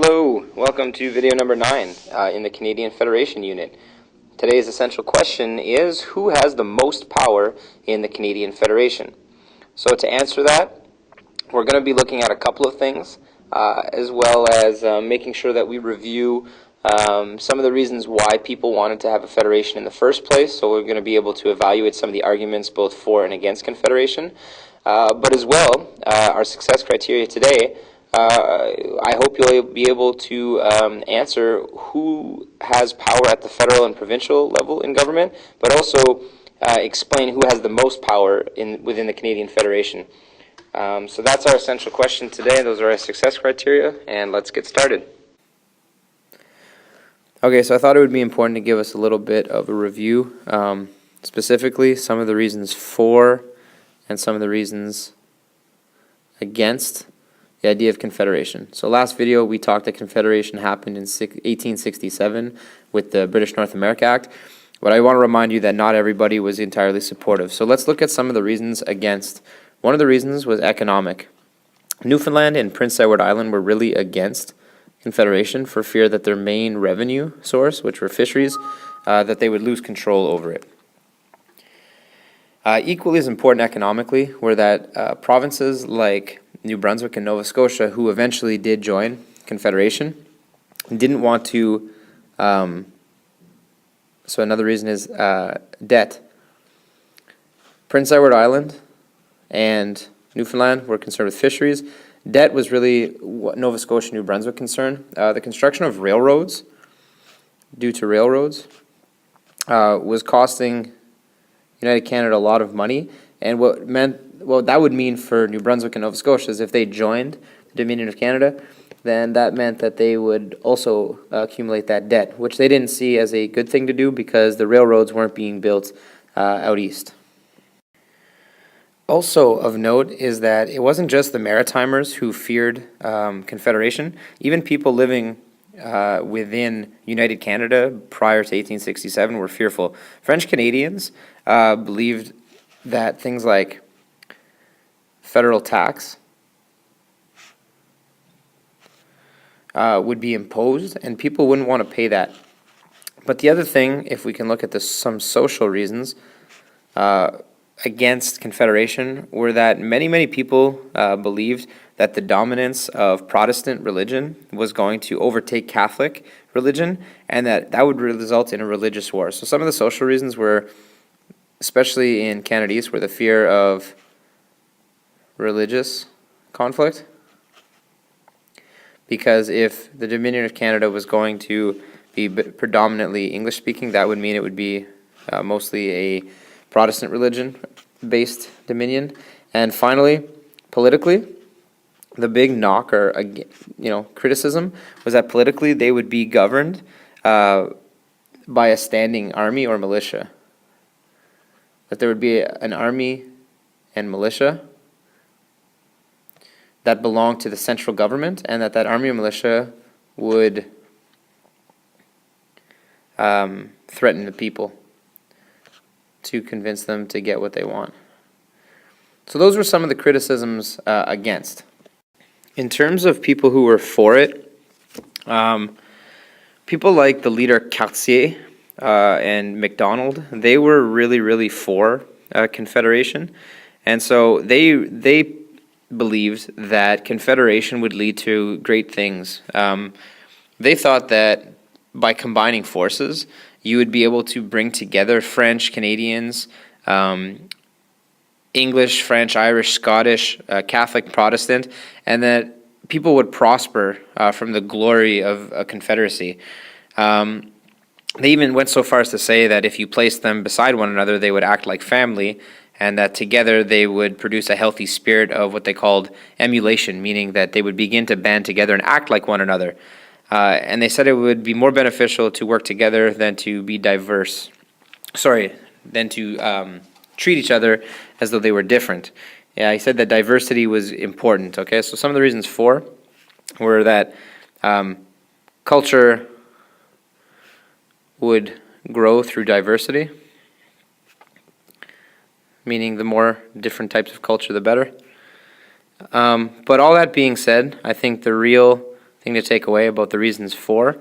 Hello, welcome to video number 9 in the Canadian Federation unit. Today's essential question is, who has the most power in the Canadian Federation? So to answer that, we're going to be looking at a couple of things, as well as making sure that we review some of the reasons why people wanted to have a federation in the first place. So we're going to be able to evaluate some of the arguments both for and against Confederation. But as well, our success criteria today, I hope you'll be able to answer who has power at the federal and provincial level in government, but also explain who has the most power within the Canadian Federation. So that's our essential question today. Those are our success criteria, and let's get started. Okay, so I thought it would be important to give us a little bit of a review, specifically some of the reasons for and some of the reasons against the idea of Confederation. So last video we talked that Confederation happened in 1867 with the British North America Act, but I want to remind you that not everybody was entirely supportive. So let's look at some of the reasons against. One of the reasons was economic. Newfoundland and Prince Edward Island were really against Confederation for fear that their main revenue source, which were fisheries, that they would lose control over it. Equally as important economically were that provinces like New Brunswick and Nova Scotia, who eventually did join Confederation, didn't want to, so another reason is debt. Prince Edward Island and Newfoundland were concerned with fisheries. Debt was really what Nova Scotia and New Brunswick concerned. The construction of railroads, due to railroads, was costing United Canada a lot of money, and what that would mean for New Brunswick and Nova Scotia is if they joined the Dominion of Canada, then that meant that they would also accumulate that debt, which they didn't see as a good thing to do because the railroads weren't being built out east. Also of note is that it wasn't just the Maritimers who feared Confederation. Even people living within United Canada prior to 1867 were fearful. French Canadians believed that things like federal tax would be imposed and people wouldn't want to pay that. But the other thing, if we can look at some social reasons against Confederation, were that many people believed that the dominance of Protestant religion was going to overtake Catholic religion, and that would result in a religious war. So some of the social reasons were, especially in Canada East, were the fear of religious conflict, because if the Dominion of Canada was going to be predominantly English-speaking, that would mean it would be mostly a Protestant religion-based Dominion. And finally, politically, the big knock or criticism was that politically they would be governed by a standing army or militia. That there would be an army and militia that belonged to the central government, and that army or militia would threaten the people to convince them to get what they want. So those were some of the criticisms against. In terms of people who were for it, people like the leader Cartier and MacDonald, they were really for Confederation, and so they believed that Confederation would lead to great things. They thought that by combining forces, you would be able to bring together French, Canadians, English, French, Irish, Scottish, Catholic, Protestant, and that people would prosper from the glory of a confederacy. They even went so far as to say that if you placed them beside one another, they would act like family, and that together they would produce a healthy spirit of what they called emulation, meaning that they would begin to band together and act like one another. And they said it would be more beneficial to work together than to be than to treat each other as though they were different. Yeah, he said that diversity was important. Okay, so some of the reasons for were that culture would grow through diversity, meaning the more different types of culture, the better. But all that being said, I think the real thing to take away about the reasons for.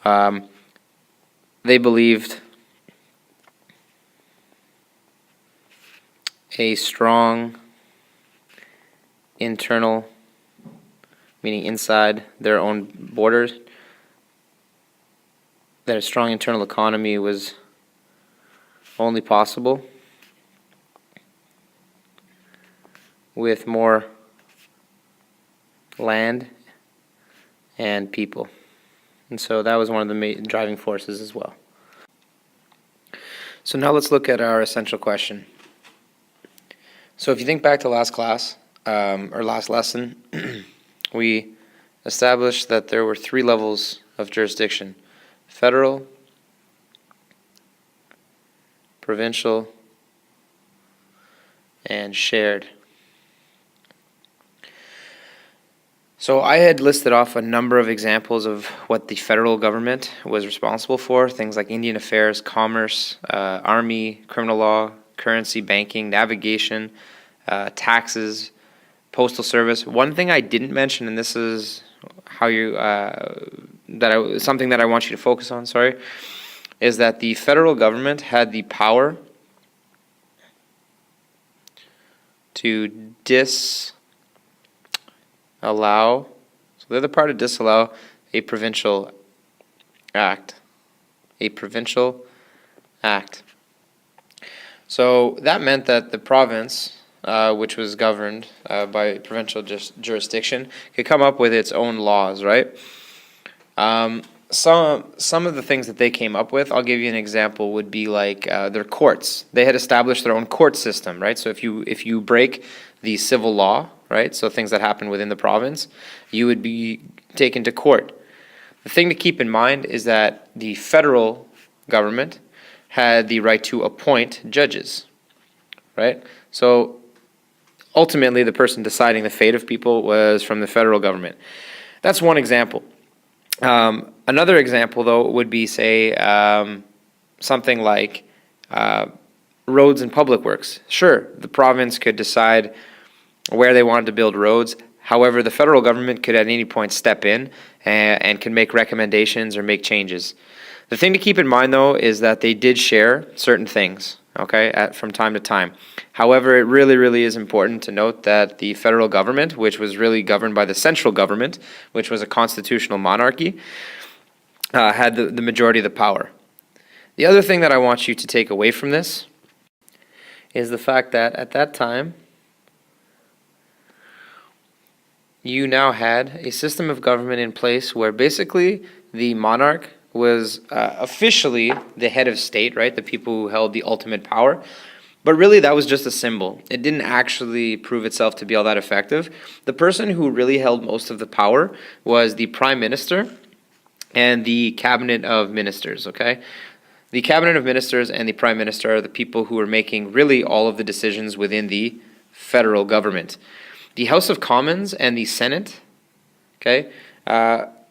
They believed a strong internal, meaning inside their own borders, that a strong internal economy was only possible with more land and people. And so that was one of the main driving forces as well. So now let's look at our essential question. So if you think back to last class, or last lesson, we established that there were 3 levels of jurisdiction: federal, provincial, and shared. So I had listed off a number of examples of what the federal government was responsible for, things like Indian affairs, commerce, army, criminal law, currency, banking, navigation, taxes, postal service. One thing I didn't mention, and this is how you something that I want you to focus on, is that the federal government had the power to disallow, so they're the part to disallow a provincial act. A provincial act. So that meant that the province, which was governed by provincial jurisdiction, could come up with its own laws, right? Some of the things that they came up with, I'll give you an example, would be like their courts. They had established their own court system, right? So if you break the civil law, right, so things that happen within the province, you would be taken to court. The thing to keep in mind is that the federal government had the right to appoint judges, right? So ultimately, the person deciding the fate of people was from the federal government. That's one example. Another example, though, would be, say, something like roads and public works. Sure, the province could decide where they wanted to build roads. However, the federal government could at any point step in and can make recommendations or make changes. The thing to keep in mind, though, is that they did share certain things, okay, from time to time. However, it really, really is important to note that the federal government, which was really governed by the central government, which was a constitutional monarchy, had the majority of the power. The other thing that I want you to take away from this is the fact that at that time, you now had a system of government in place where basically the monarch was officially the head of state, right? The people who held the ultimate power. But really, that was just a symbol. It didn't actually prove itself to be all that effective. The person who really held most of the power was the prime minister and the cabinet of ministers, okay? The cabinet of ministers and the prime minister are the people who are making really all of the decisions within the federal government. The House of Commons and the Senate, okay,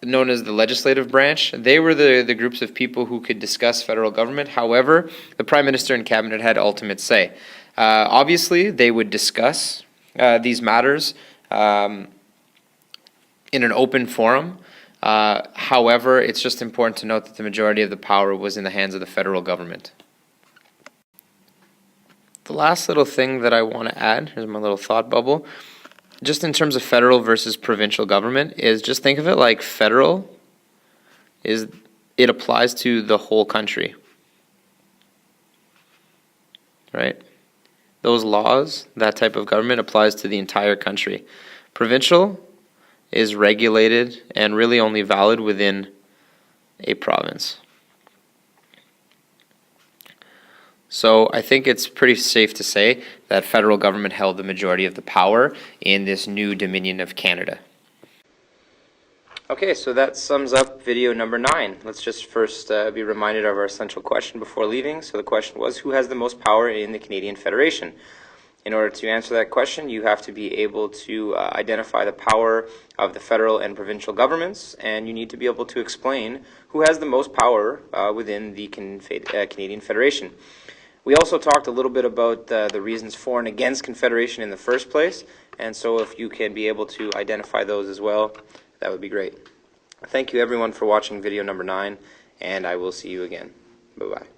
known as the legislative branch, they were the groups of people who could discuss federal government. However, the prime minister and cabinet had ultimate say. Obviously, they would discuss these matters in an open forum. However, it's just important to note that the majority of the power was in the hands of the federal government. The last little thing that I want to add, here's my little thought bubble, just in terms of federal versus provincial government, is just think of it like federal it applies to the whole country, right? Those laws, that type of government applies to the entire country. Provincial is regulated and really only valid within a province. So I think it's pretty safe to say that federal government held the majority of the power in this new Dominion of Canada. Okay, so that sums up video number 9. Let's just first be reminded of our essential question before leaving. So the question was, who has the most power in the Canadian Federation? In order to answer that question, you have to be able to identify the power of the federal and provincial governments, and you need to be able to explain who has the most power within the Canadian Federation. We also talked a little bit about the reasons for and against Confederation in the first place, and so if you can be able to identify those as well, that would be great. Thank you everyone for watching video number 9, and I will see you again. Bye-bye.